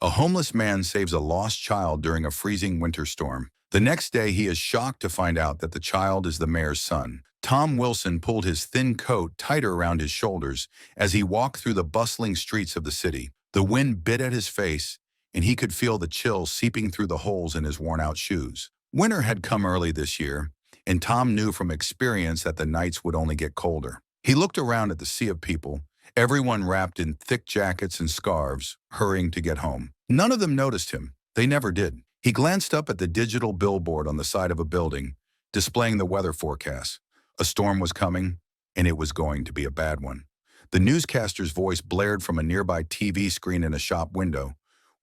A homeless man saves a lost child during a freezing winter storm. The next day, he is shocked to find out that the child is the mayor's son. Tom Wilson pulled his thin coat tighter around his shoulders as he walked through the bustling streets of the city. The wind bit at his face, and he could feel the chill seeping through the holes in his worn-out shoes. Winter had come early this year, and Tom knew from experience that the nights would only get colder. He looked around at the sea of people, everyone wrapped in thick jackets and scarves, hurrying to get home. None of them noticed him. They never did. He glanced up at the digital billboard on the side of a building, displaying the weather forecast. A storm was coming, and it was going to be a bad one. The newscaster's voice blared from a nearby TV screen in a shop window,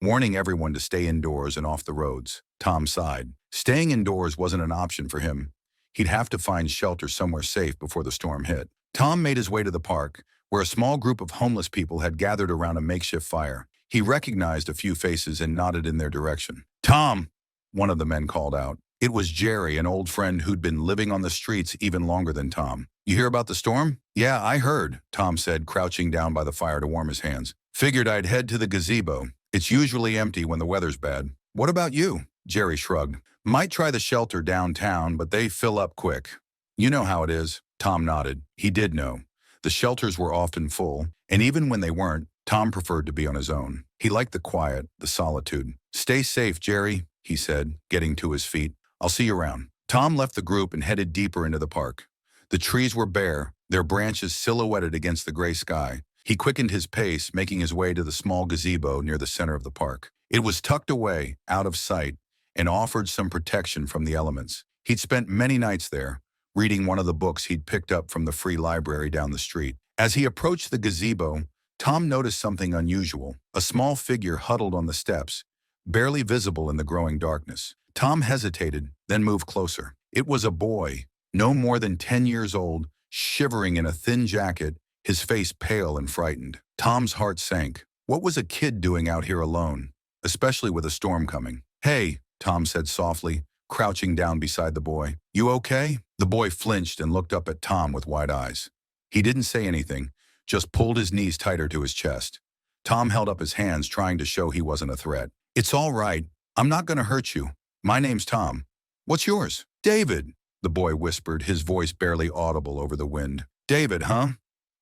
warning everyone to stay indoors and off the roads. Tom sighed. Staying indoors wasn't an option for him. He'd have to find shelter somewhere safe before the storm hit. Tom made his way to the park, where a small group of homeless people had gathered around a makeshift fire. He recognized a few faces and nodded in their direction. "Tom!" one of the men called out. It was Jerry, an old friend who'd been living on the streets even longer than Tom. "You hear about the storm?" "Yeah, I heard," Tom said, crouching down by the fire to warm his hands. "Figured I'd head to the gazebo. It's usually empty when the weather's bad." "What about you?" Jerry shrugged. "Might try the shelter downtown, but they fill up quick." "You know how it is." Tom nodded. He did know. The shelters were often full, and even when they weren't, Tom preferred to be on his own. He liked the quiet, the solitude. "Stay safe, Jerry," he said, getting to his feet. "I'll see you around." Tom left the group and headed deeper into the park. The trees were bare, their branches silhouetted against the gray sky. He quickened his pace, making his way to the small gazebo near the center of the park. It was tucked away, out of sight, and offered some protection from the elements. He'd spent many nights there, reading one of the books he'd picked up from the free library down the street. As he approached the gazebo, Tom noticed something unusual. A small figure huddled on the steps, barely visible in the growing darkness. Tom hesitated, then moved closer. It was a boy, no more than 10 years old, shivering in a thin jacket, his face pale and frightened. Tom's heart sank. What was a kid doing out here alone, especially with a storm coming? "Hey," Tom said softly, crouching down beside the boy. "You okay?" The boy flinched and looked up at Tom with wide eyes. He didn't say anything, just pulled his knees tighter to his chest. Tom held up his hands, trying to show he wasn't a threat. "It's all right. I'm not going to hurt you. My name's Tom. What's yours?" "David," the boy whispered, his voice barely audible over the wind. "David, huh?"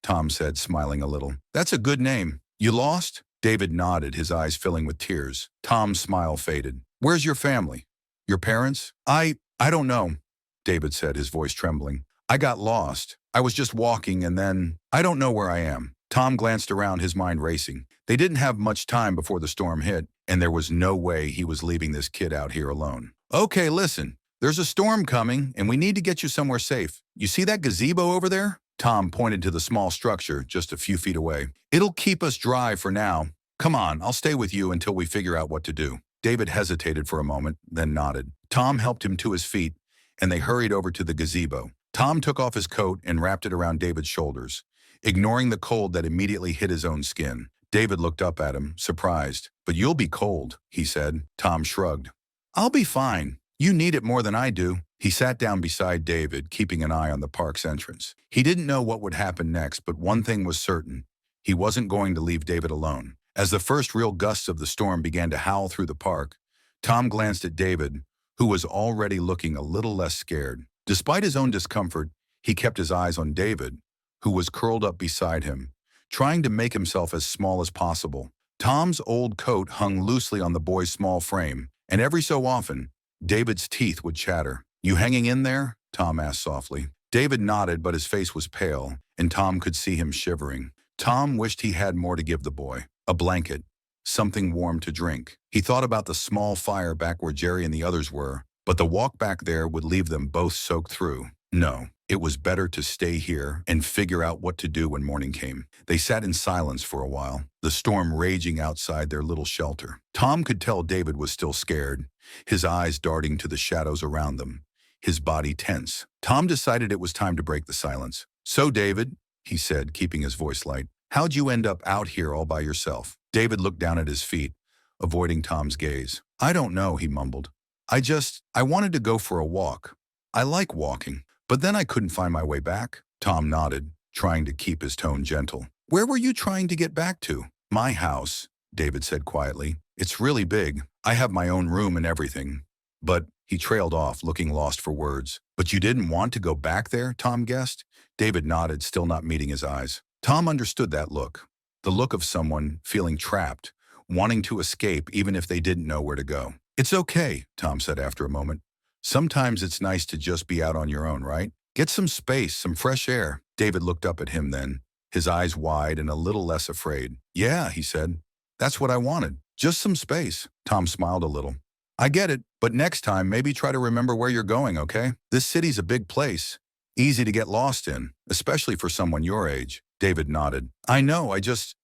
Tom said, smiling a little. "That's a good name. You lost?" David nodded, his eyes filling with tears. Tom's smile faded. "Where's your family? Your parents?" I don't know," David said, his voice trembling. "I got lost. I was just walking and then I don't know where I am." Tom glanced around, his mind racing. They didn't have much time before the storm hit, and there was no way he was leaving this kid out here alone. "Okay, listen. There's a storm coming, and we need to get you somewhere safe. You see that gazebo over there?" Tom pointed to the small structure just a few feet away. "It'll keep us dry for now. Come on, I'll stay with you until we figure out what to do." David hesitated for a moment, then nodded. Tom helped him to his feet, and they hurried over to the gazebo. Tom took off his coat and wrapped it around David's shoulders, ignoring the cold that immediately hit his own skin. David looked up at him, surprised. "But you'll be cold," he said. Tom shrugged. "I'll be fine. You need it more than I do." He sat down beside David, keeping an eye on the park's entrance. He didn't know what would happen next, but one thing was certain. He wasn't going to leave David alone. As the first real gusts of the storm began to howl through the park, Tom glanced at David, who was already looking a little less scared. Despite his own discomfort, he kept his eyes on David, who was curled up beside him, trying to make himself as small as possible. Tom's old coat hung loosely on the boy's small frame, and every so often, David's teeth would chatter. "You hanging in there?" Tom asked softly. David nodded, but his face was pale, and Tom could see him shivering. Tom wished he had more to give the boy. A blanket, something warm to drink. He thought about the small fire back where Jerry and the others were, but the walk back there would leave them both soaked through. No, it was better to stay here and figure out what to do when morning came. They sat in silence for a while, the storm raging outside their little shelter. Tom could tell David was still scared, his eyes darting to the shadows around them, his body tense. Tom decided it was time to break the silence. "So, David," he said, keeping his voice light, "how'd you end up out here all by yourself?" David looked down at his feet, avoiding Tom's gaze. "I don't know," he mumbled. I wanted to go for a walk. I like walking, but then I couldn't find my way back." Tom nodded, trying to keep his tone gentle. "Where were you trying to get back to?" "My house," David said quietly. It's really big. I have my own room and everything. But he trailed off, looking lost for words. But you didn't want to go back there, Tom guessed. David nodded, still not meeting his eyes. Tom understood that look. The look of someone feeling trapped, wanting to escape even if they didn't know where to go. It's okay, Tom said after a moment. Sometimes it's nice to just be out on your own, right? Get some space, some fresh air. David looked up at him then, his eyes wide and a little less afraid. Yeah, he said. That's what I wanted. Just some space. Tom smiled a little. I get it, but next time maybe try to remember where you're going, okay? This city's a big place. Easy to get lost in, especially for someone your age. David nodded. I know,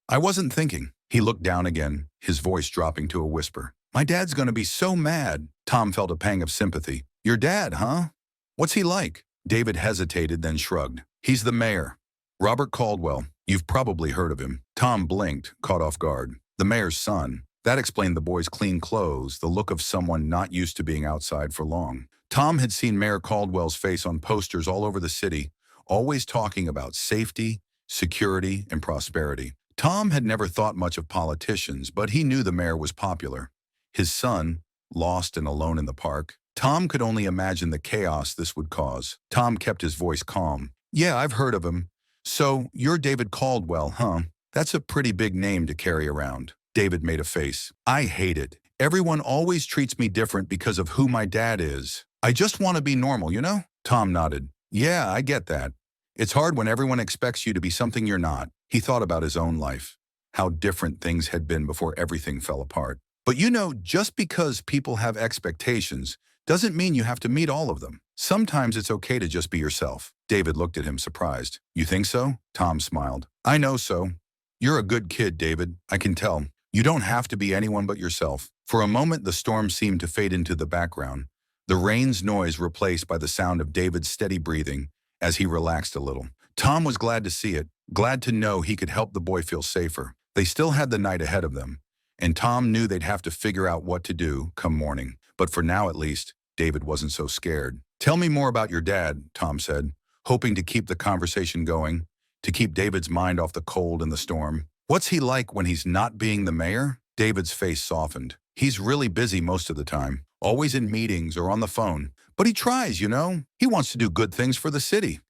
I wasn't thinking. He looked down again, his voice dropping to a whisper. My dad's gonna be so mad. Tom felt a pang of sympathy. Your dad, huh? What's he like? David hesitated, then shrugged. He's the mayor. Robert Caldwell. You've probably heard of him. Tom blinked, caught off guard. The mayor's son. That explained the boy's clean clothes, the look of someone not used to being outside for long. Tom had seen Mayor Caldwell's face on posters all over the city, always talking about safety, security, and prosperity. Tom had never thought much of politicians, but he knew the mayor was popular. His son, lost and alone in the park. Tom could only imagine the chaos this would cause. Tom kept his voice calm. Yeah, I've heard of him. So, you're David Caldwell, huh? That's a pretty big name to carry around. David made a face. I hate it. Everyone always treats me different because of who my dad is. I just want to be normal, you know? Tom nodded. Yeah, I get that. It's hard when everyone expects you to be something you're not. He thought about his own life, how different things had been before everything fell apart. But you know, just because people have expectations doesn't mean you have to meet all of them. Sometimes it's okay to just be yourself. David looked at him surprised. You think so? Tom smiled. I know so. You're a good kid, David. I can tell. You don't have to be anyone but yourself. For a moment, the storm seemed to fade into the background, the rain's noise replaced by the sound of David's steady breathing as he relaxed a little. Tom was glad to see it, glad to know he could help the boy feel safer. They still had the night ahead of them, and Tom knew they'd have to figure out what to do come morning. But for now, at least, David wasn't so scared. Tell me more about your dad, Tom said, hoping to keep the conversation going, to keep David's mind off the cold and the storm. What's he like when he's not being the mayor? David's face softened. He's really busy most of the time, always in meetings or on the phone. But he tries, you know? He wants to do good things for the city.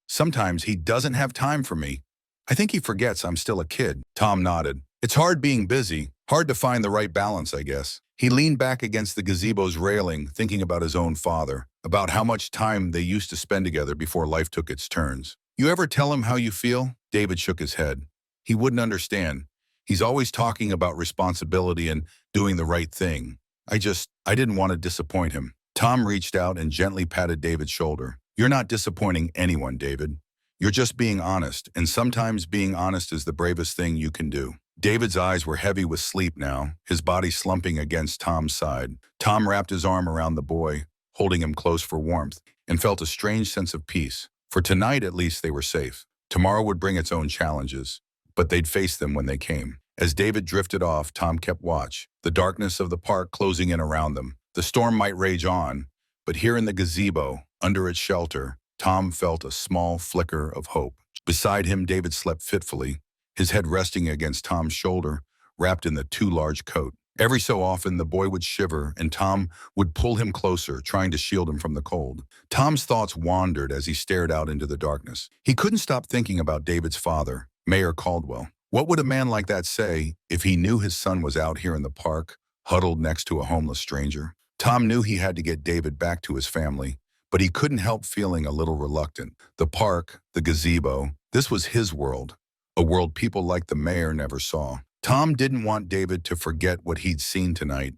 Sometimes he doesn't have time for me. I think he forgets I'm still a kid. Tom nodded. It's hard being busy, hard to find the right balance, I guess. He leaned back against the gazebo's railing, thinking about his own father, about how much time they used to spend together before life took its turns. You ever tell him how you feel? David shook his head. He wouldn't understand. He's always talking about responsibility and doing the right thing. I didn't want to disappoint him. Tom reached out and gently patted David's shoulder. You're not disappointing anyone, David. You're just being honest, and sometimes being honest is the bravest thing you can do. David's eyes were heavy with sleep now, his body slumping against Tom's side. Tom wrapped his arm around the boy, holding him close for warmth, and felt a strange sense of peace. For tonight, at least, they were safe. Tomorrow would bring its own challenges, but they'd face them when they came. As David drifted off, Tom kept watch, the darkness of the park closing in around them. The storm might rage on, but here in the gazebo, under its shelter, Tom felt a small flicker of hope. Beside him, David slept fitfully, his head resting against Tom's shoulder, wrapped in the too large coat. Every so often, the boy would shiver, and Tom would pull him closer, trying to shield him from the cold. Tom's thoughts wandered as he stared out into the darkness. He couldn't stop thinking about David's father, Mayor Caldwell. What would a man like that say if he knew his son was out here in the park, huddled next to a homeless stranger? Tom knew he had to get David back to his family, but he couldn't help feeling a little reluctant. The park, the gazebo, this was his world, a world people like the mayor never saw. Tom didn't want David to forget what he'd seen tonight,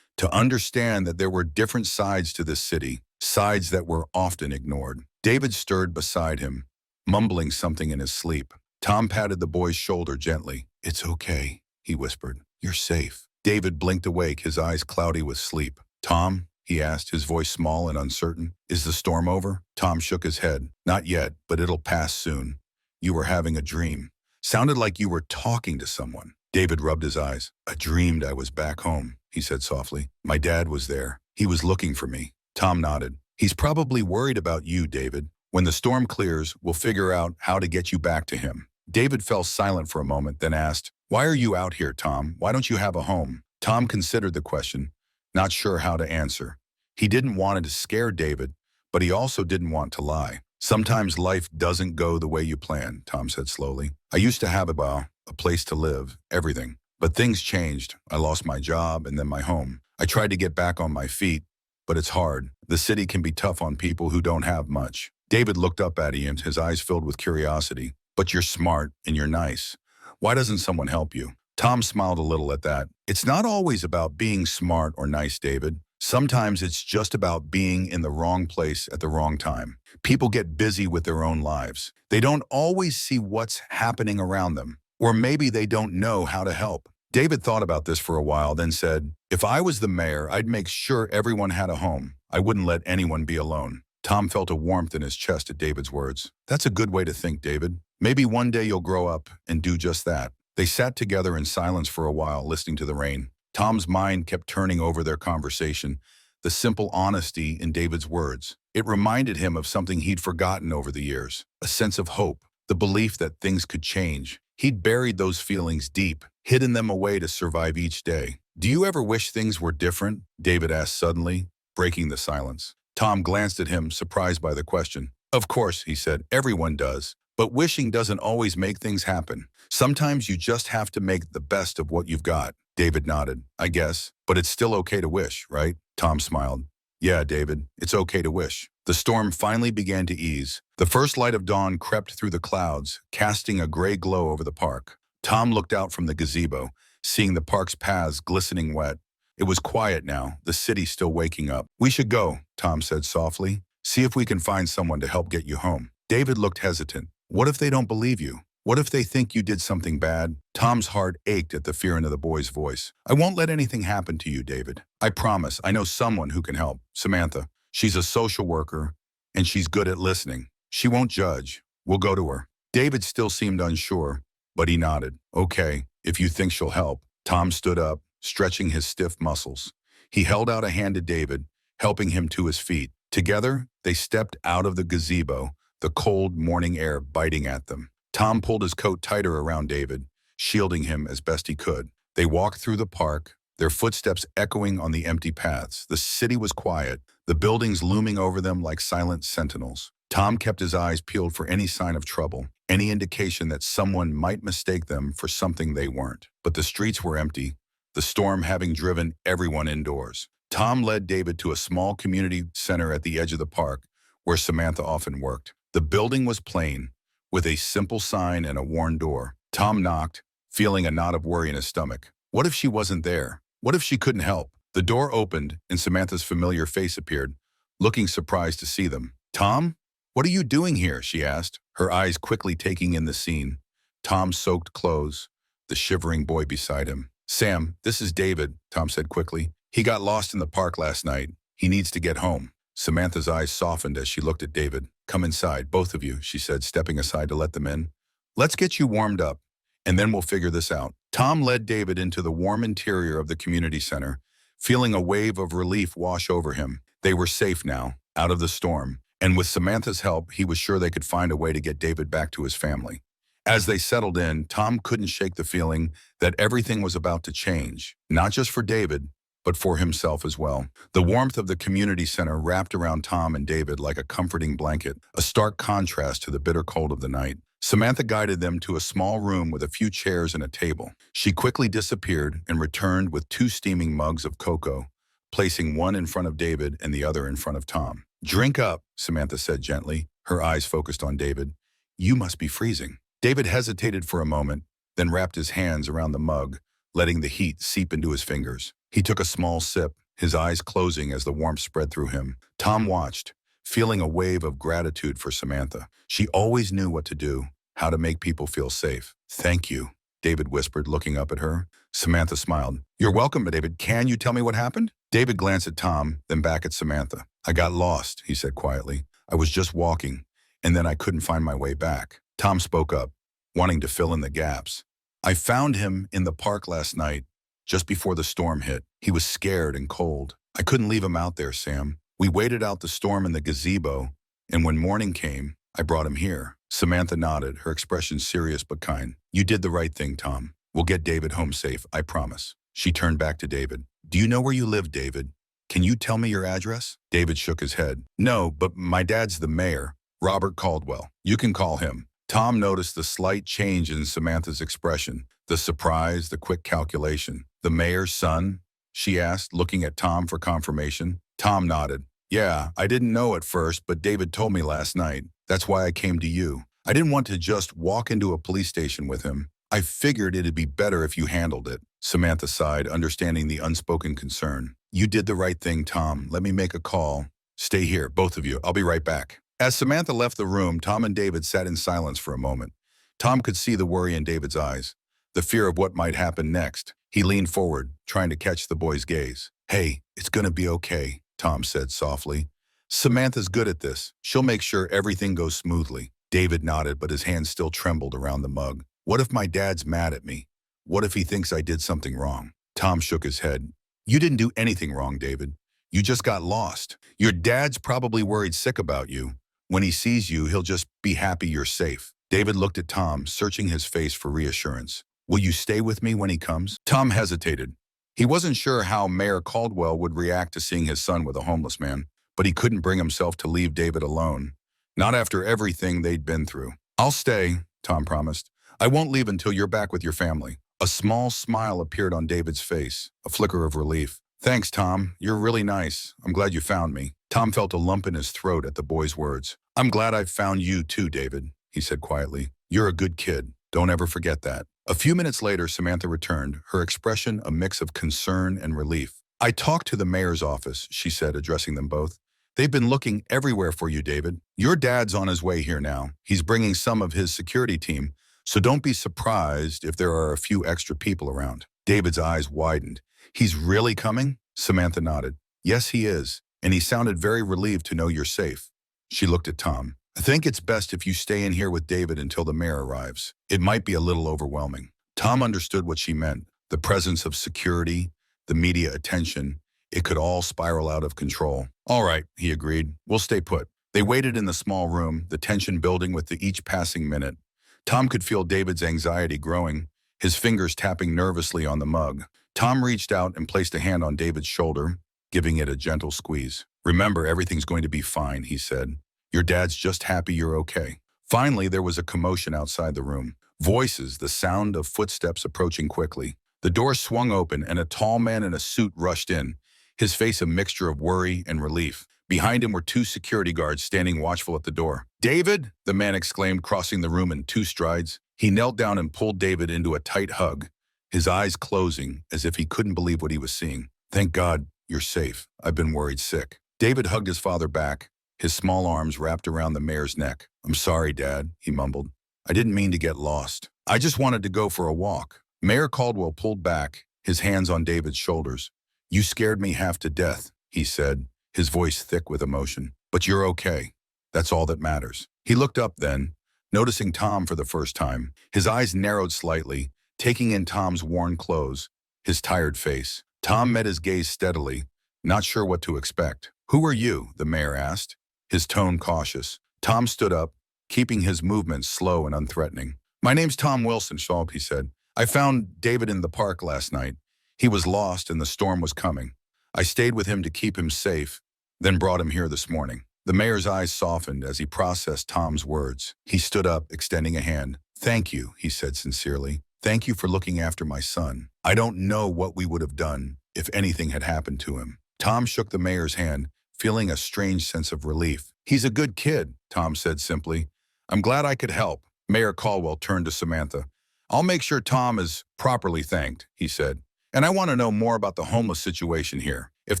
to understand that there were different sides to this city, sides that were often ignored. David stirred beside him, mumbling something in his sleep. Tom patted the boy's shoulder gently. It's okay, he whispered. You're safe. David blinked awake, his eyes cloudy with sleep. Tom, he asked, his voice small and uncertain, is the storm over? Tom shook his head. Not yet, but it'll pass soon. You were having a dream. Sounded like you were talking to someone. David rubbed his eyes. I dreamed I was back home, he said softly. My dad was there. He was looking for me. Tom nodded. He's probably worried about you, David. When the storm clears, we'll figure out how to get you back to him. David fell silent for a moment, then asked, Why are you out here, Tom? Why don't you have a home? Tom considered the question, not sure how to answer. He didn't want to scare David, but he also didn't want to lie. Sometimes life doesn't go the way you plan, Tom said slowly. I used to have a place to live, everything. But things changed. I lost my job and then my home. I tried to get back on my feet, but it's hard. The city can be tough on people who don't have much. David looked up at Ian, his eyes filled with curiosity. But you're smart and you're nice. Why doesn't someone help you? Tom smiled a little at that. It's not always about being smart or nice, David. Sometimes it's just about being in the wrong place at the wrong time. People get busy with their own lives. They don't always see what's happening around them. Or maybe they don't know how to help. David thought about this for a while, then said, if I was the mayor, I'd make sure everyone had a home. I wouldn't let anyone be alone. Tom felt a warmth in his chest at David's words. That's a good way to think, David. Maybe one day you'll grow up and do just that. They sat together in silence for a while, listening to the rain. Tom's mind kept turning over their conversation, the simple honesty in David's words. It reminded him of something he'd forgotten over the years, a sense of hope, the belief that things could change. He'd buried those feelings deep, hidden them away to survive each day. Do you ever wish things were different? David asked suddenly, breaking the silence. Tom glanced at him, surprised by the question. Of course, he said, everyone does. But wishing doesn't always make things happen. Sometimes you just have to make the best of what you've got. David nodded. I guess. But it's still okay to wish, right? Tom smiled. Yeah, David, it's okay to wish. The storm finally began to ease. The first light of dawn crept through the clouds, casting a gray glow over the park. Tom looked out from the gazebo, seeing the park's paths glistening wet. It was quiet now, the city still waking up. We should go, Tom said softly. See if we can find someone to help get you home. David looked hesitant. What if they don't believe you? What if they think you did something bad? Tom's heart ached at the fear in the boy's voice. I won't let anything happen to you, David. I promise. I know someone who can help. Samantha. She's a social worker, and she's good at listening. She won't judge. We'll go to her. David still seemed unsure, but he nodded. Okay, if you think she'll help. Tom stood up, stretching his stiff muscles. He held out a hand to David, helping him to his feet. Together, they stepped out of the gazebo, the cold morning air biting at them. Tom pulled his coat tighter around David, shielding him as best he could. They walked through the park, their footsteps echoing on the empty paths. The city was quiet, the buildings looming over them like silent sentinels. Tom kept his eyes peeled for any sign of trouble, any indication that someone might mistake them for something they weren't. But the streets were empty, the storm having driven everyone indoors. Tom led David to a small community center at the edge of the park, where Samantha often worked. The building was plain, with a simple sign and a worn door. Tom knocked, feeling a knot of worry in his stomach. What if she wasn't there? What if she couldn't help? The door opened, and Samantha's familiar face appeared, looking surprised to see them. Tom? What are you doing here? She asked, her eyes quickly taking in the scene. Tom's soaked clothes, the shivering boy beside him. Sam, this is David, Tom said quickly. He got lost in the park last night. He needs to get home. Samantha's eyes softened as she looked at David. Come inside, both of you, she said, stepping aside to let them in. Let's get you warmed up, and then we'll figure this out. Tom led David into the warm interior of the community center, feeling a wave of relief wash over him. They were safe now, out of the storm, and with Samantha's help, he was sure they could find a way to get David back to his family. As they settled in, Tom couldn't shake the feeling that everything was about to change, not just for David, but for himself as well. The warmth of the community center wrapped around Tom and David like a comforting blanket, a stark contrast to the bitter cold of the night. Samantha guided them to a small room with a few chairs and a table. She quickly disappeared and returned with 2 steaming mugs of cocoa, placing one in front of David and the other in front of Tom. Drink up, Samantha said gently, her eyes focused on David. You must be freezing. David hesitated for a moment, then wrapped his hands around the mug, letting the heat seep into his fingers. He took a small sip, his eyes closing as the warmth spread through him. Tom watched, feeling a wave of gratitude for Samantha. She always knew what to do, how to make people feel safe. Thank you, David whispered, looking up at her. Samantha smiled. You're welcome, David. Can you tell me what happened? David glanced at Tom, then back at Samantha. I got lost, he said quietly. I was just walking, and then I couldn't find my way back. Tom spoke up, wanting to fill in the gaps. I found him in the park last night, just before the storm hit. He was scared and cold. I couldn't leave him out there, Sam. We waited out the storm in the gazebo, and when morning came, I brought him here. Samantha nodded, her expression serious but kind. You did the right thing, Tom. We'll get David home safe, I promise. She turned back to David. Do you know where you live, David? Can you tell me your address? David shook his head. No, but my dad's the mayor, Robert Caldwell. You can call him. Tom noticed the slight change in Samantha's expression, the surprise, the quick calculation. The mayor's son? She asked, looking at Tom for confirmation. Tom nodded. Yeah, I didn't know at first, but David told me last night. That's why I came to you. I didn't want to just walk into a police station with him. I figured it'd be better if you handled it. Samantha sighed, understanding the unspoken concern. You did the right thing, Tom. Let me make a call. Stay here, both of you. I'll be right back. As Samantha left the room, Tom and David sat in silence for a moment. Tom could see the worry in David's eyes, the fear of what might happen next. He leaned forward, trying to catch the boy's gaze. Hey, it's gonna be okay, Tom said softly. Samantha's good at this. She'll make sure everything goes smoothly. David nodded, but his hands still trembled around the mug. What if my dad's mad at me? What if he thinks I did something wrong? Tom shook his head. You didn't do anything wrong, David. You just got lost. Your dad's probably worried sick about you. When he sees you, he'll just be happy you're safe. David looked at Tom, searching his face for reassurance. Will you stay with me when he comes? Tom hesitated. He wasn't sure how Mayor Caldwell would react to seeing his son with a homeless man, but he couldn't bring himself to leave David alone. Not after everything they'd been through. I'll stay, Tom promised. I won't leave until you're back with your family. A small smile appeared on David's face, a flicker of relief. Thanks, Tom. You're really nice. I'm glad you found me. Tom felt a lump in his throat at the boy's words. I'm glad I found you too, David, he said quietly. You're a good kid. Don't ever forget that. A few minutes later, Samantha returned, her expression a mix of concern and relief. I talked to the mayor's office, she said, addressing them both. They've been looking everywhere for you, David. Your dad's on his way here now. He's bringing some of his security team, so don't be surprised if there are a few extra people around. David's eyes widened. He's really coming? Samantha nodded. Yes, he is, and he sounded very relieved to know you're safe. She looked at Tom. I think it's best if you stay in here with David until the mayor arrives. It might be a little overwhelming. Tom understood what she meant. The presence of security, the media attention, it could all spiral out of control. All right, he agreed. We'll stay put. They waited in the small room, the tension building with each passing minute. Tom could feel David's anxiety growing, his fingers tapping nervously on the mug. Tom reached out and placed a hand on David's shoulder, giving it a gentle squeeze. Remember, everything's going to be fine, he said. Your dad's just happy you're okay. Finally, there was a commotion outside the room. Voices, the sound of footsteps approaching quickly. The door swung open and a tall man in a suit rushed in, his face a mixture of worry and relief. Behind him were two security guards standing watchful at the door. David, the man exclaimed, crossing the room in 2 strides. He knelt down and pulled David into a tight hug, his eyes closing as if he couldn't believe what he was seeing. Thank God, you're safe. I've been worried sick. David hugged his father back, his small arms wrapped around the mayor's neck. I'm sorry, Dad, he mumbled. I didn't mean to get lost. I just wanted to go for a walk. Mayor Caldwell pulled back, his hands on David's shoulders. You scared me half to death, he said, his voice thick with emotion. But you're okay. That's all that matters. He looked up then, noticing Tom for the first time. His eyes narrowed slightly, taking in Tom's worn clothes, his tired face. Tom met his gaze steadily, not sure what to expect. Who are you? The mayor asked, his tone cautious. Tom stood up, keeping his movements slow and unthreatening. My name's Tom Wilson, he said. I found David in the park last night. He was lost and the storm was coming. I stayed with him to keep him safe, then brought him here this morning. The mayor's eyes softened as he processed Tom's words. He stood up, extending a hand. Thank you, he said sincerely. Thank you for looking after my son. I don't know what we would have done if anything had happened to him. Tom shook the mayor's hand, feeling a strange sense of relief. He's a good kid, Tom said simply. I'm glad I could help. Mayor Caldwell turned to Samantha. I'll make sure Tom is properly thanked, he said. And I want to know more about the homeless situation here. If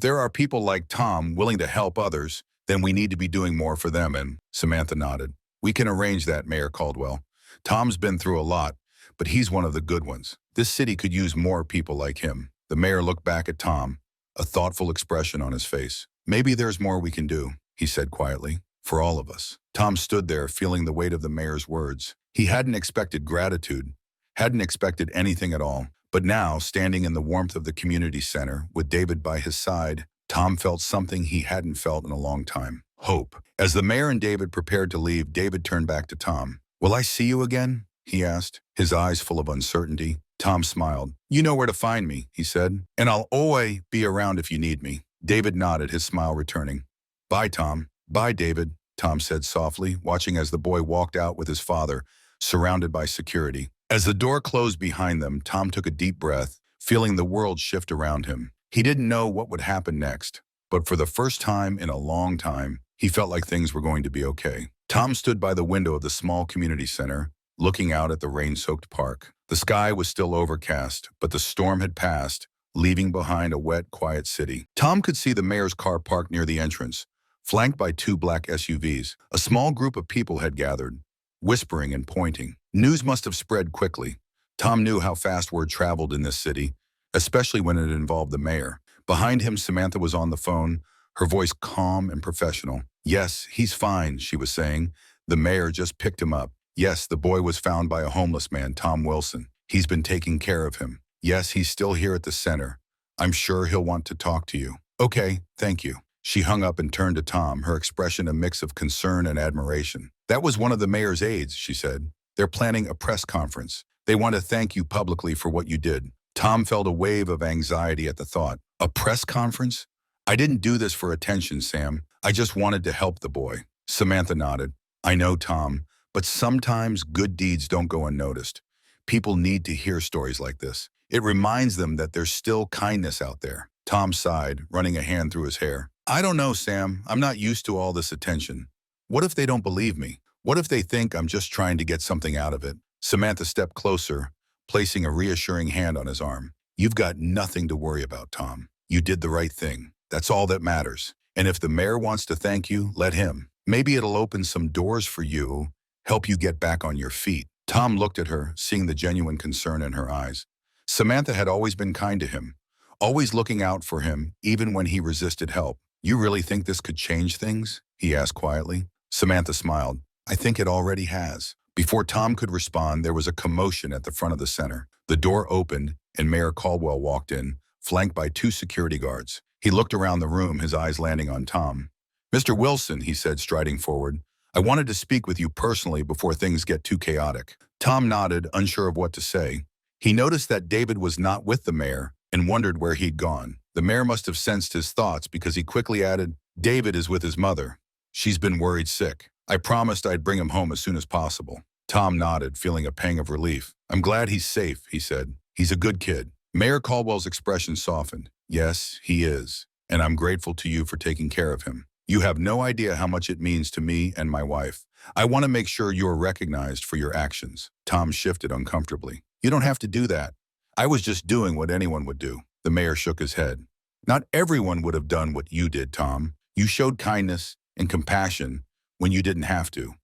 there are people like Tom willing to help others, then we need to be doing more for them, and Samantha nodded. We can arrange that, Mayor Caldwell. Tom's been through a lot, but he's one of the good ones. This city could use more people like him. The mayor looked back at Tom, a thoughtful expression on his face. Maybe there's more we can do, he said quietly, for all of us. Tom stood there, feeling the weight of the mayor's words. He hadn't expected gratitude, hadn't expected anything at all. But now, standing in the warmth of the community center, with David by his side, Tom felt something he hadn't felt in a long time. Hope. As the mayor and David prepared to leave, David turned back to Tom. Will I see you again? He asked, his eyes full of uncertainty. Tom smiled. You know where to find me, he said, and I'll always be around if you need me. David nodded, his smile returning. Bye, Tom. Bye, David, Tom said softly, watching as the boy walked out with his father, surrounded by security. As the door closed behind them, Tom took a deep breath, feeling the world shift around him. He didn't know what would happen next, but for the first time in a long time, he felt like things were going to be okay. Tom stood by the window of the small community center, looking out at the rain-soaked park. The sky was still overcast, but the storm had passed, leaving behind a wet, quiet city. Tom could see the mayor's car parked near the entrance, flanked by two black SUVs. A small group of people had gathered, whispering and pointing. News must have spread quickly. Tom knew how fast word traveled in this city, especially when it involved the mayor. Behind him, Samantha was on the phone, her voice calm and professional. Yes, he's fine, she was saying. The mayor just picked him up. Yes, the boy was found by a homeless man, Tom Wilson. He's been taking care of him. Yes, he's still here at the center. I'm sure he'll want to talk to you. Okay, thank you. She hung up and turned to Tom, her expression a mix of concern and admiration. That was one of the mayor's aides, she said. They're planning a press conference. They want to thank you publicly for what you did. Tom felt a wave of anxiety at the thought. A press conference? I didn't do this for attention, Sam. I just wanted to help the boy. Samantha nodded. I know, Tom, but sometimes good deeds don't go unnoticed. People need to hear stories like this. It reminds them that there's still kindness out there. Tom sighed, running a hand through his hair. I don't know, Sam. I'm not used to all this attention. What if they don't believe me? What if they think I'm just trying to get something out of it? Samantha stepped closer, placing a reassuring hand on his arm. You've got nothing to worry about, Tom. You did the right thing. That's all that matters. And if the mayor wants to thank you, let him. Maybe it'll open some doors for you, help you get back on your feet. Tom looked at her, seeing the genuine concern in her eyes. Samantha had always been kind to him, always looking out for him, even when he resisted help. You really think this could change things? He asked quietly. Samantha smiled. I think it already has. Before Tom could respond, there was a commotion at the front of the center. The door opened, and Mayor Caldwell walked in, flanked by two security guards. He looked around the room, his eyes landing on Tom. Mr. Wilson, he said, striding forward, I wanted to speak with you personally before things get too chaotic. Tom nodded, unsure of what to say. He noticed that David was not with the mayor and wondered where he'd gone. The mayor must have sensed his thoughts because he quickly added, David is with his mother. She's been worried sick. I promised I'd bring him home as soon as possible. Tom nodded, feeling a pang of relief. I'm glad he's safe, he said. He's a good kid. Mayor Caldwell's expression softened. Yes, he is. And I'm grateful to you for taking care of him. You have no idea how much it means to me and my wife. I want to make sure you are recognized for your actions. Tom shifted uncomfortably. You don't have to do that. I was just doing what anyone would do. The mayor shook his head. Not everyone would have done what you did, Tom. You showed kindness and compassion when you didn't have to.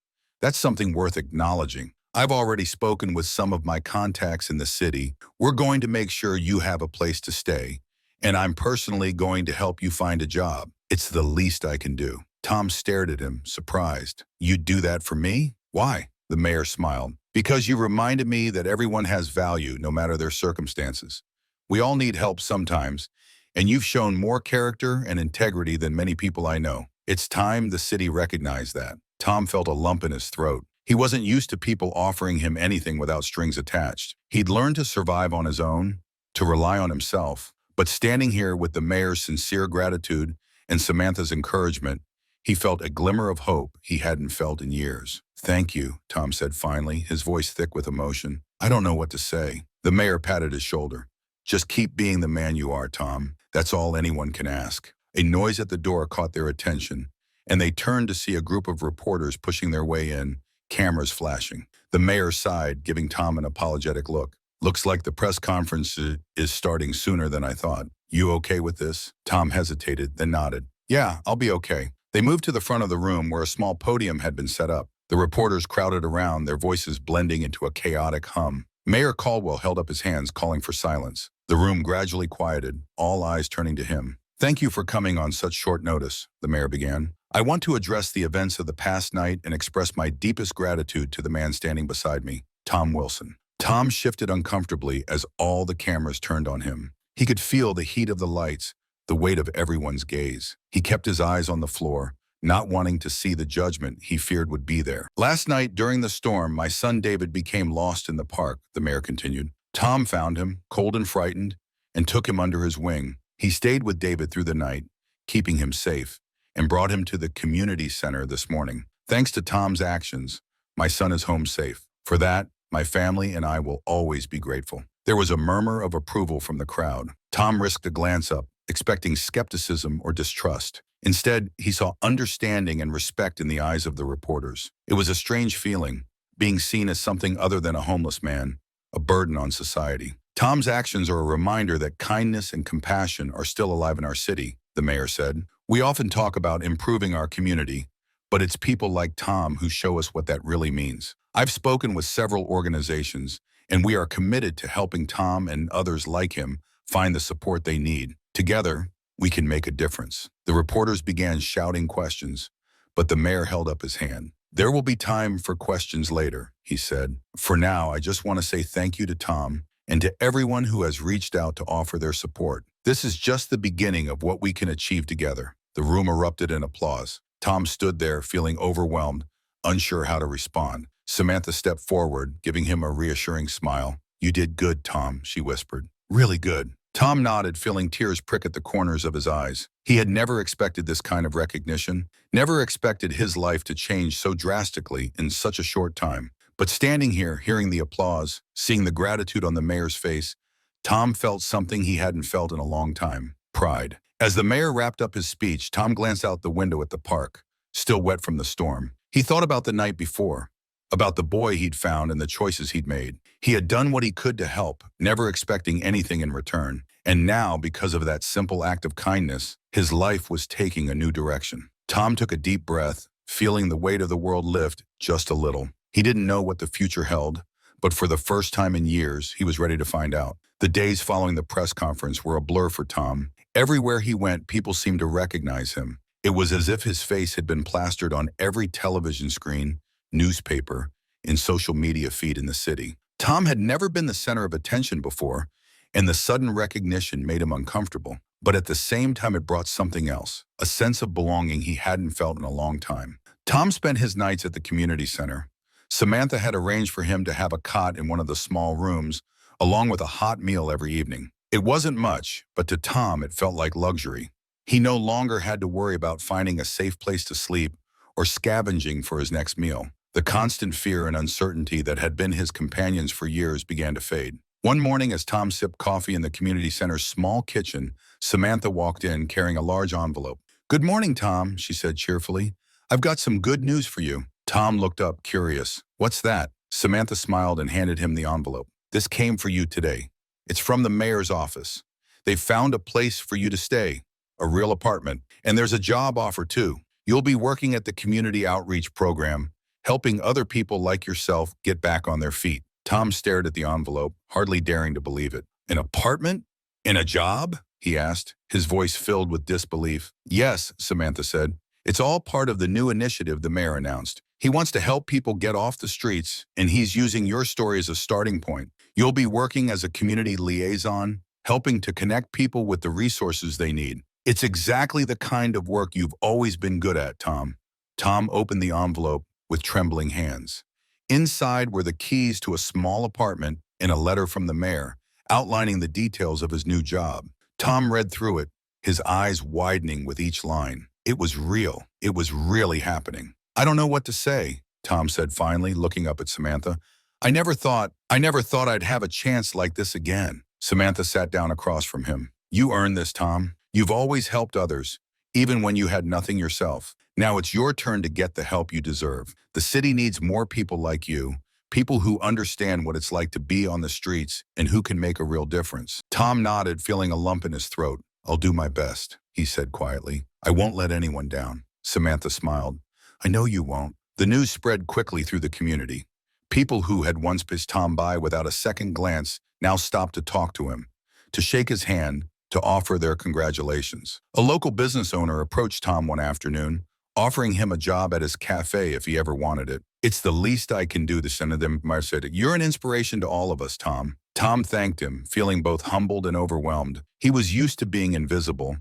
That's something worth acknowledging. I've already spoken with some of my contacts in the city. We're going to make sure you have a place to stay, and I'm personally going to help you find a job. It's the least I can do. Tom stared at him, surprised. You'd do that for me? Why? The mayor smiled. Because you reminded me that everyone has value, no matter their circumstances. We all need help sometimes, and you've shown more character and integrity than many people I know. It's time the city recognized that. Tom felt a lump in his throat. He wasn't used to people offering him anything without strings attached. He'd learned to survive on his own, to rely on himself. But standing here with the mayor's sincere gratitude and Samantha's encouragement, he felt a glimmer of hope he hadn't felt in years. Thank you, Tom said finally, his voice thick with emotion. I don't know what to say. The mayor patted his shoulder. Just keep being the man you are, Tom. That's all anyone can ask. A noise at the door caught their attention, and they turned to see a group of reporters pushing their way in, cameras flashing. The mayor sighed, giving Tom an apologetic look. Looks like the press conference is starting sooner than I thought. You okay with this? Tom hesitated, then nodded. Yeah, I'll be okay. They moved to the front of the room where a small podium had been set up. The reporters crowded around, their voices blending into a chaotic hum. Mayor Caldwell held up his hands, calling for silence. The room gradually quieted, all eyes turning to him. Thank you for coming on such short notice, the mayor began. I want to address the events of the past night and express my deepest gratitude to the man standing beside me, Tom Wilson. Tom shifted uncomfortably as all the cameras turned on him. He could feel the heat of the lights, the weight of everyone's gaze. He kept his eyes on the floor, not wanting to see the judgment he feared would be there. Last night, during the storm, my son David became lost in the park, the mayor continued. Tom found him, cold and frightened, and took him under his wing. He stayed with David through the night, keeping him safe, and brought him to the community center this morning. Thanks to Tom's actions, my son is home safe. For that, my family and I will always be grateful. There was a murmur of approval from the crowd. Tom risked a glance up, expecting skepticism or distrust. Instead, he saw understanding and respect in the eyes of the reporters. It was a strange feeling, being seen as something other than a homeless man, a burden on society. Tom's actions are a reminder that kindness and compassion are still alive in our city, the mayor said. We often talk about improving our community, but it's people like Tom who show us what that really means. I've spoken with several organizations, and we are committed to helping Tom and others like him find the support they need. Together, we can make a difference. The reporters began shouting questions, but the mayor held up his hand. There will be time for questions later, he said. For now, I just want to say thank you to Tom and to everyone who has reached out to offer their support. This is just the beginning of what we can achieve together. The room erupted in applause. Tom stood there, feeling overwhelmed, unsure how to respond. Samantha stepped forward, giving him a reassuring smile. You did good, Tom, she whispered. Really good. Tom nodded, feeling tears prick at the corners of his eyes. He had never expected this kind of recognition, never expected his life to change so drastically in such a short time. But standing here, hearing the applause, seeing the gratitude on the mayor's face, Tom felt something he hadn't felt in a long time: pride. As the mayor wrapped up his speech, Tom glanced out the window at the park, still wet from the storm. He thought about the night before, about the boy he'd found and the choices he'd made. He had done what he could to help, never expecting anything in return. And now, because of that simple act of kindness, his life was taking a new direction. Tom took a deep breath, feeling the weight of the world lift just a little. He didn't know what the future held, but for the first time in years, he was ready to find out. The days following the press conference were a blur for Tom. Everywhere he went, people seemed to recognize him. It was as if his face had been plastered on every television screen, newspaper, and social media feed in the city. Tom had never been the center of attention before, and the sudden recognition made him uncomfortable. But at the same time, it brought something else, a sense of belonging he hadn't felt in a long time. Tom spent his nights at the community center. Samantha had arranged for him to have a cot in one of the small rooms, along with a hot meal every evening. It wasn't much, but to Tom it felt like luxury. He no longer had to worry about finding a safe place to sleep or scavenging for his next meal. The constant fear and uncertainty that had been his companions for years began to fade. One morning, as Tom sipped coffee in the community center's small kitchen, Samantha walked in carrying a large envelope. Good morning, Tom, she said cheerfully. I've got some good news for you. Tom looked up, curious. What's that? Samantha smiled and handed him the envelope. This came for you today. It's from the mayor's office. They've found a place for you to stay, a real apartment, and there's a job offer too. You'll be working at the community outreach program, helping other people like yourself get back on their feet. Tom stared at the envelope, hardly daring to believe it. An apartment? And a job? He asked, his voice filled with disbelief. Yes, Samantha said. It's all part of the new initiative the mayor announced. He wants to help people get off the streets, and he's using your story as a starting point. You'll be working as a community liaison, helping to connect people with the resources they need. It's exactly the kind of work you've always been good at, Tom. Tom opened the envelope with trembling hands. Inside were the keys to a small apartment and a letter from the mayor, outlining the details of his new job. Tom read through it, his eyes widening with each line. It was real. It was really happening. I don't know what to say, Tom said finally, looking up at Samantha. I never thought I'd have a chance like this again. Samantha sat down across from him. You earned this, Tom. You've always helped others, even when you had nothing yourself. Now it's your turn to get the help you deserve. The city needs more people like you, people who understand what it's like to be on the streets and who can make a real difference. Tom nodded, feeling a lump in his throat. I'll do my best, he said quietly. I won't let anyone down. Samantha smiled. I know you won't. The news spread quickly through the community. People who had once passed Tom by without a second glance now stopped to talk to him, to shake his hand, to offer their congratulations. A local business owner approached Tom one afternoon, offering him a job at his cafe if he ever wanted it. It's the least I can do, the senator said. You're an inspiration to all of us, Tom. Tom thanked him, feeling both humbled and overwhelmed. He was used to being invisible,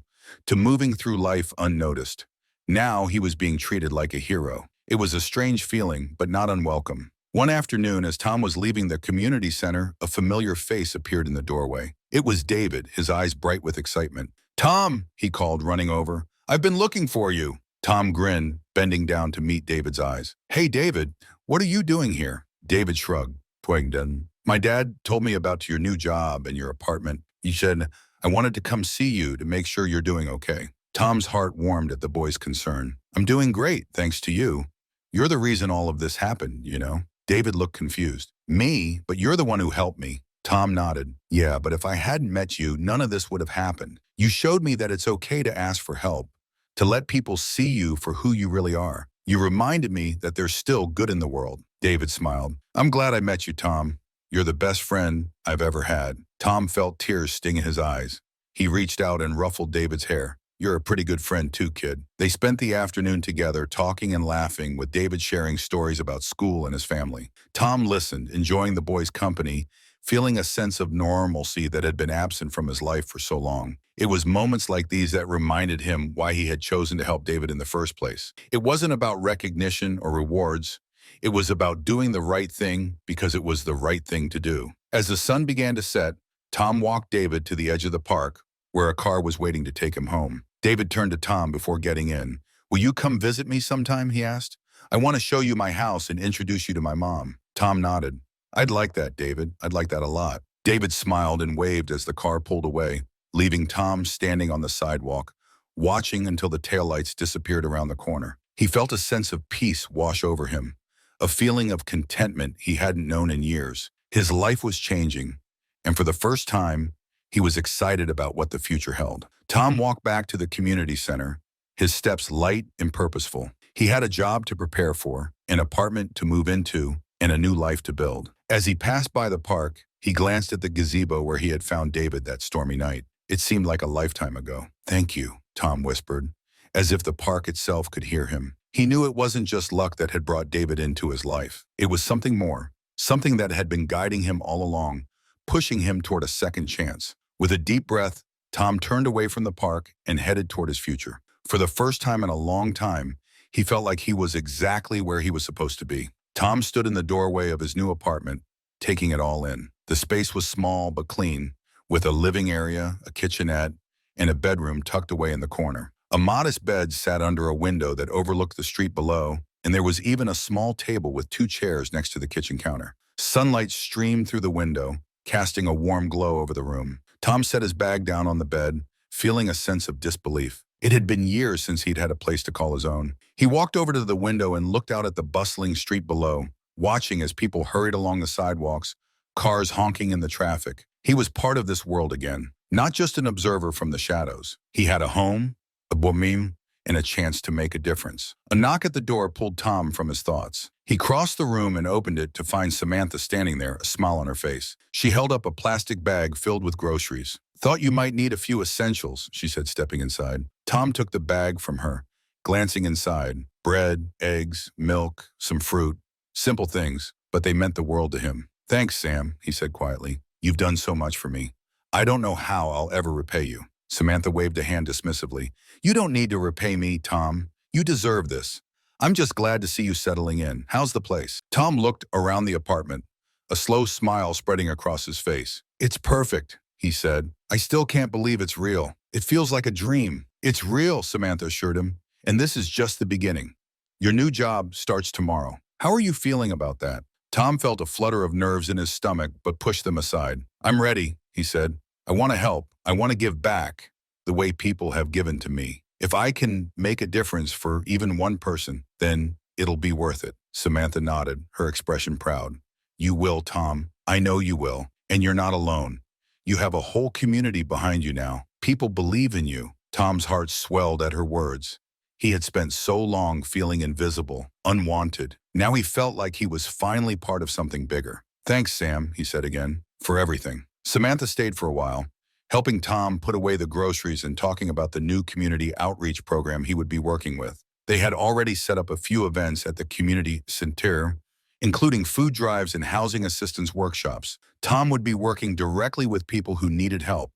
to moving through life unnoticed. Now he was being treated like a hero. It was a strange feeling, but not unwelcome. One afternoon, as Tom was leaving the community center, a familiar face appeared in the doorway. It was David, his eyes bright with excitement. "Tom," he called, running over. "I've been looking for you." Tom grinned, bending down to meet David's eyes. "Hey, David, what are you doing here?" David shrugged. "Twangden. My dad told me about your new job and your apartment. He said, I wanted to come see you to make sure you're doing okay." Tom's heart warmed at the boy's concern. "I'm doing great, thanks to you. You're the reason all of this happened, you know." David looked confused. "Me? But you're the one who helped me." Tom nodded. "Yeah, but if I hadn't met you, none of this would have happened. You showed me that it's okay to ask for help, to let people see you for who you really are. You reminded me that there's still good in the world." David smiled. "I'm glad I met you, Tom. You're the best friend I've ever had." Tom felt tears sting in his eyes. He reached out and ruffled David's hair. "You're a pretty good friend too, kid." They spent the afternoon together, talking and laughing, with David sharing stories about school and his family. Tom listened, enjoying the boy's company, feeling a sense of normalcy that had been absent from his life for so long. It was moments like these that reminded him why he had chosen to help David in the first place. It wasn't about recognition or rewards. It was about doing the right thing because it was the right thing to do. As the sun began to set, Tom walked David to the edge of the park, where a car was waiting to take him home. David turned to Tom before getting in. "Will you come visit me sometime?" he asked. "I want to show you my house and introduce you to my mom." Tom nodded. "I'd like that, David. I'd like that a lot." David smiled and waved as the car pulled away, leaving Tom standing on the sidewalk, watching until the taillights disappeared around the corner. He felt a sense of peace wash over him, a feeling of contentment he hadn't known in years. His life was changing, and for the first time, he was excited about what the future held. Tom walked back to the community center, his steps light and purposeful. He had a job to prepare for, an apartment to move into, and a new life to build. As he passed by the park, he glanced at the gazebo where he had found David that stormy night. It seemed like a lifetime ago. "Thank you," Tom whispered, as if the park itself could hear him. He knew it wasn't just luck that had brought David into his life. It was something more, something that had been guiding him all along, pushing him toward a second chance. With a deep breath, Tom turned away from the park and headed toward his future. For the first time in a long time, he felt like he was exactly where he was supposed to be. Tom stood in the doorway of his new apartment, taking it all in. The space was small but clean, with a living area, a kitchenette, and a bedroom tucked away in the corner. A modest bed sat under a window that overlooked the street below, and there was even a small table with 2 chairs next to the kitchen counter. Sunlight streamed through the window, casting a warm glow over the room. Tom set his bag down on the bed, feeling a sense of disbelief. It had been years since he'd had a place to call his own. He walked over to the window and looked out at the bustling street below, watching as people hurried along the sidewalks, cars honking in the traffic. He was part of this world again, not just an observer from the shadows. He had a home, a bohème, and a chance to make a difference. A knock at the door pulled Tom from his thoughts. He crossed the room and opened it to find Samantha standing there, a smile on her face. She held up a plastic bag filled with groceries. "Thought you might need a few essentials," she said, stepping inside. Tom took the bag from her, glancing inside. Bread, eggs, milk, some fruit. Simple things, but they meant the world to him. "Thanks, Sam," he said quietly. "You've done so much for me. I don't know how I'll ever repay you." Samantha waved a hand dismissively. "You don't need to repay me, Tom. You deserve this. I'm just glad to see you settling in. How's the place?" Tom looked around the apartment, a slow smile spreading across his face. "It's perfect," he said. "I still can't believe it's real. It feels like a dream." "It's real," Samantha assured him, "and this is just the beginning. Your new job starts tomorrow. How are you feeling about that?" Tom felt a flutter of nerves in his stomach, but pushed them aside. "I'm ready," he said. "I want to help. I want to give back the way people have given to me. If I can make a difference for even one person, then it'll be worth it." Samantha nodded, her expression proud. "You will, Tom. I know you will. And you're not alone. You have a whole community behind you now. People believe in you." Tom's heart swelled at her words. He had spent so long feeling invisible, unwanted. Now he felt like he was finally part of something bigger. "Thanks, Sam," he said again, "for everything." Samantha stayed for a while, helping Tom put away the groceries and talking about the new community outreach program he would be working with. They had already set up a few events at the community center, including food drives and housing assistance workshops. Tom would be working directly with people who needed help,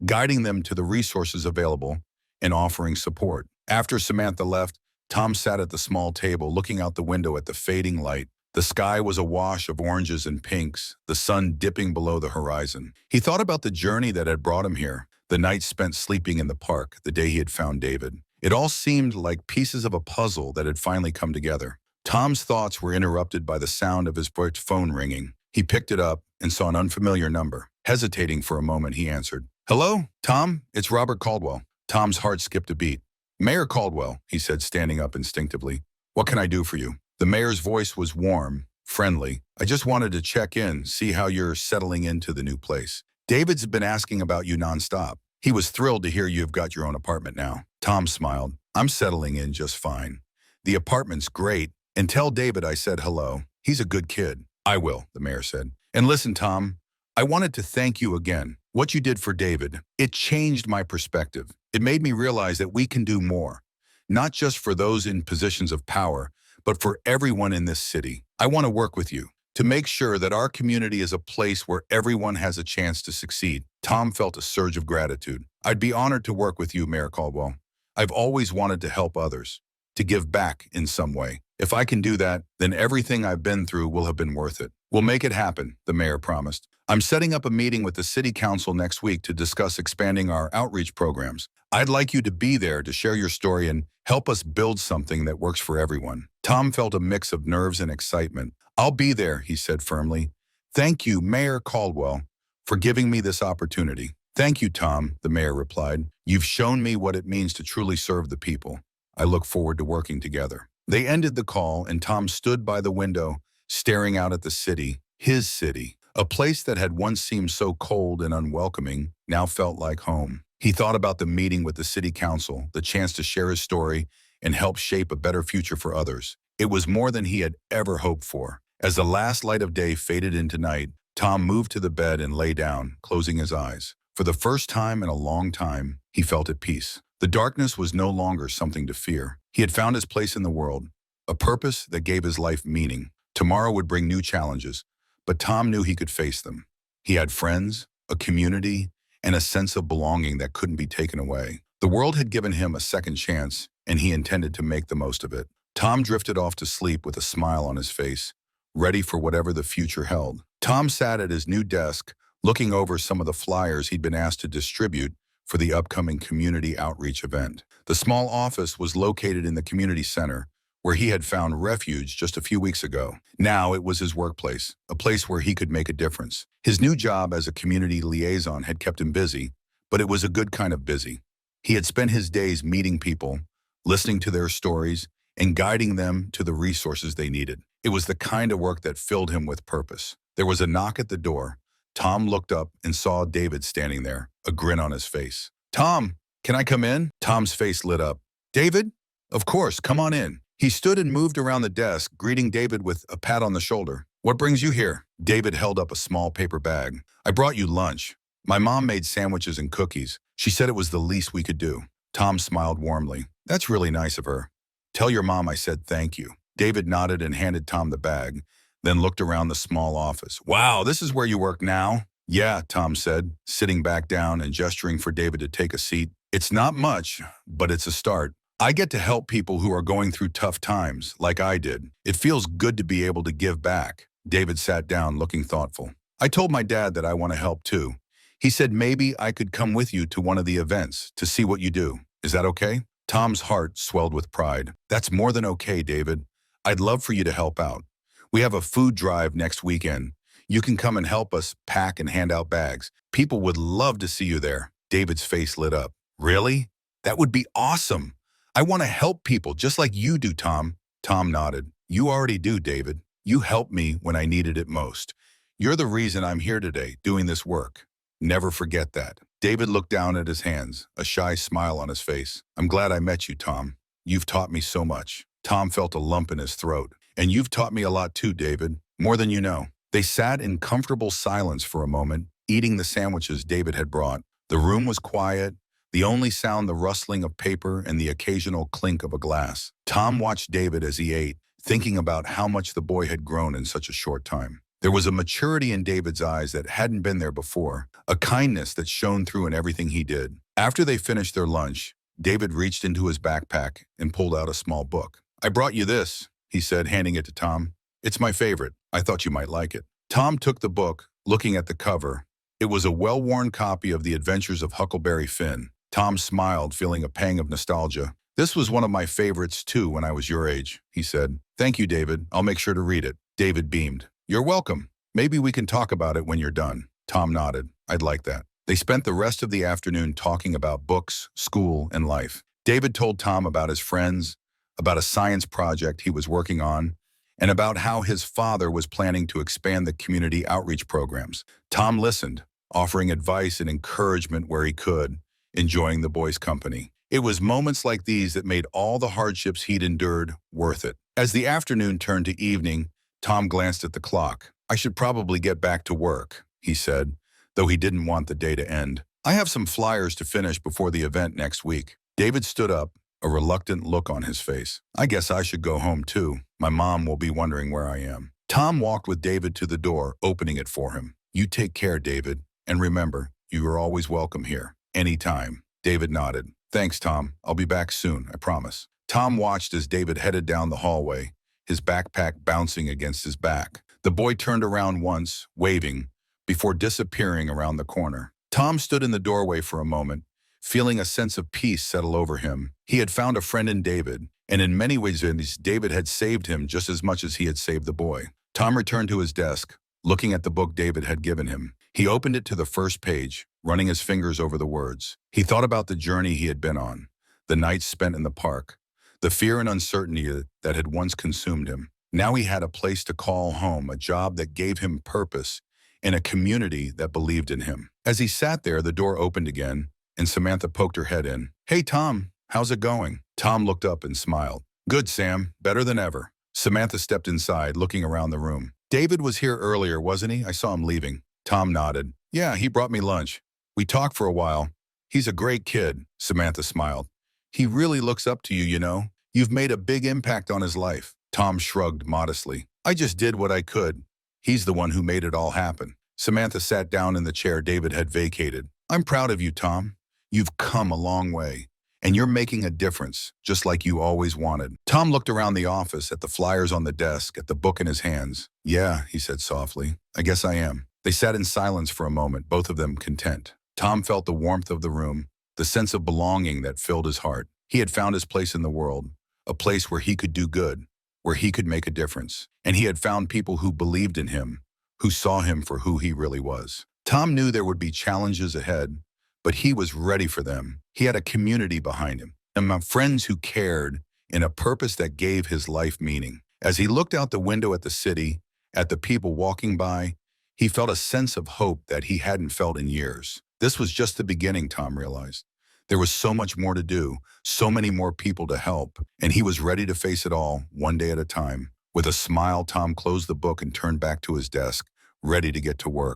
guiding them to the resources available and offering support. After Samantha left, Tom sat at the small table looking out the window at the fading light. The sky was awash of oranges and pinks, the sun dipping below the horizon. He thought about the journey that had brought him here, the night spent sleeping in the park, the day he had found David. It all seemed like pieces of a puzzle that had finally come together. Tom's thoughts were interrupted by the sound of his phone ringing. He picked it up and saw an unfamiliar number. Hesitating for a moment, he answered. "Hello, Tom? It's Robert Caldwell." Tom's heart skipped a beat. "Mayor Caldwell," he said, standing up instinctively. "What can I do for you?" The mayor's voice was warm, friendly. "I just wanted to check in, see how you're settling into the new place. David's been asking about you nonstop. He was thrilled to hear you've got your own apartment now." Tom smiled. "I'm settling in just fine. The apartment's great, and tell David I said hello. He's a good kid." "I will," the mayor said. "And listen, Tom, I wanted to thank you again. What you did for David, it changed my perspective. It made me realize that we can do more, not just for those in positions of power, but for everyone in this city. I want to work with you to make sure that our community is a place where everyone has a chance to succeed." Tom felt a surge of gratitude. "I'd be honored to work with you, Mayor Caldwell. I've always wanted to help others, to give back in some way. If I can do that, then everything I've been through will have been worth it." "We'll make it happen," the mayor promised. "I'm setting up a meeting with the city council next week to discuss expanding our outreach programs. I'd like you to be there to share your story and help us build something that works for everyone." Tom felt a mix of nerves and excitement. "I'll be there," he said firmly. "Thank you, Mayor Caldwell, for giving me this opportunity." "Thank you, Tom," the mayor replied. "You've shown me what it means to truly serve the people. I look forward to working together." They ended the call, and Tom stood by the window, staring out at the city, his city. A place that had once seemed so cold and unwelcoming now felt like home. He thought about the meeting with the city council, the chance to share his story and help shape a better future for others. It was more than he had ever hoped for. As the last light of day faded into night, Tom moved to the bed and lay down, closing his eyes. For the first time in a long time, he felt at peace. The darkness was no longer something to fear. He had found his place in the world, a purpose that gave his life meaning. Tomorrow would bring new challenges, but Tom knew he could face them. He had friends, a community, and a sense of belonging that couldn't be taken away. The world had given him a second chance, and he intended to make the most of it. Tom drifted off to sleep with a smile on his face, ready for whatever the future held. Tom sat at his new desk, looking over some of the flyers he'd been asked to distribute for the upcoming community outreach event. The small office was located in the community center, where he had found refuge just a few weeks ago. Now it was his workplace, a place where he could make a difference. His new job as a community liaison had kept him busy, but it was a good kind of busy. He had spent his days meeting people, listening to their stories, and guiding them to the resources they needed. It was the kind of work that filled him with purpose. There was a knock at the door. Tom looked up and saw David standing there, a grin on his face. "Tom, can I come in?" Tom's face lit up. "David? Of course, come on in." He stood and moved around the desk, greeting David with a pat on the shoulder. "What brings you here?" David held up a small paper bag. "I brought you lunch. My mom made sandwiches and cookies. She said it was the least we could do." Tom smiled warmly. "That's really nice of her. Tell your mom I said thank you." David nodded and handed Tom the bag, then looked around the small office. "Wow, this is where you work now?" "Yeah," Tom said, sitting back down and gesturing for David to take a seat. "It's not much, but it's a start. I get to help people who are going through tough times, like I did. It feels good to be able to give back." David sat down, looking thoughtful. "I told my dad that I want to help too. He said maybe I could come with you to one of the events to see what you do. Is that okay?" Tom's heart swelled with pride. "That's more than okay, David. I'd love for you to help out. We have a food drive next weekend. You can come and help us pack and hand out bags. People would love to see you there." David's face lit up. "Really? That would be awesome. I want to help people just like you do, Tom." Tom nodded. "You already do, David. You helped me when I needed it most. You're the reason I'm here today, doing this work. Never forget that." David looked down at his hands, a shy smile on his face. "I'm glad I met you, Tom. You've taught me so much." Tom felt a lump in his throat. "And you've taught me a lot too, David. More than you know." They sat in comfortable silence for a moment, eating the sandwiches David had brought. The room was quiet, the only sound the rustling of paper and the occasional clink of a glass. Tom watched David as he ate, thinking about how much the boy had grown in such a short time. There was a maturity in David's eyes that hadn't been there before, a kindness that shone through in everything he did. After they finished their lunch, David reached into his backpack and pulled out a small book. "I brought you this," he said, handing it to Tom. It's my favorite. I thought you might like it. Tom took the book, looking at the cover. It was a well-worn copy of The Adventures of Huckleberry Finn. Tom smiled, feeling a pang of nostalgia. This was one of my favorites, too, when I was your age, he said. Thank you, David. I'll make sure to read it. David beamed. You're welcome. Maybe we can talk about it when you're done. Tom nodded. I'd like that. They spent the rest of the afternoon talking about books, school, and life. David told Tom about his friends, about a science project he was working on, and about how his father was planning to expand the community outreach programs. Tom listened, offering advice and encouragement where he could, enjoying the boy's company. It was moments like these that made all the hardships he'd endured worth it. As the afternoon turned to evening, Tom glanced at the clock. I should probably get back to work, he said, though he didn't want the day to end. I have some flyers to finish before the event next week. David stood up, a reluctant look on his face. I guess I should go home too. My mom will be wondering where I am. Tom walked with David to the door, opening it for him. You take care, David. And remember, you are always welcome here. Anytime. David nodded. Thanks, Tom. I'll be back soon, I promise. Tom watched as David headed down the hallway, his backpack bouncing against his back. The boy turned around once, waving, before disappearing around the corner. Tom stood in the doorway for a moment, feeling a sense of peace settle over him. He had found a friend in David, and in many ways David had saved him just as much as he had saved the boy. Tom returned to his desk, looking at the book David had given him. He opened it to the first page, running his fingers over the words. He thought about the journey he had been on, the nights spent in the park, the fear and uncertainty that had once consumed him. Now he had a place to call home, a job that gave him purpose, and a community that believed in him. As he sat there, the door opened again, and Samantha poked her head in. Hey, Tom, how's it going? Tom looked up and smiled. Good, Sam, better than ever. Samantha stepped inside, looking around the room. David was here earlier, wasn't he? I saw him leaving. Tom nodded. Yeah, he brought me lunch. We talked for a while. He's a great kid, Samantha smiled. He really looks up to you, you know. You've made a big impact on his life. Tom shrugged modestly. I just did what I could. He's the one who made it all happen. Samantha sat down in the chair David had vacated. I'm proud of you, Tom. You've come a long way, and you're making a difference, just like you always wanted. Tom looked around the office, at the flyers on the desk, at the book in his hands. Yeah, he said softly. I guess I am. They sat in silence for a moment, both of them content. Tom felt the warmth of the room, the sense of belonging that filled his heart. He had found his place in the world, a place where he could do good, where he could make a difference. And he had found people who believed in him, who saw him for who he really was. Tom knew there would be challenges ahead, but he was ready for them. He had a community behind him, and friends who cared, and a purpose that gave his life meaning. As he looked out the window at the city, at the people walking by, he felt a sense of hope that he hadn't felt in years. This was just the beginning, Tom realized. There was so much more to do, so many more people to help, and he was ready to face it all, one day at a time. With a smile, Tom closed the book and turned back to his desk, ready to get to work.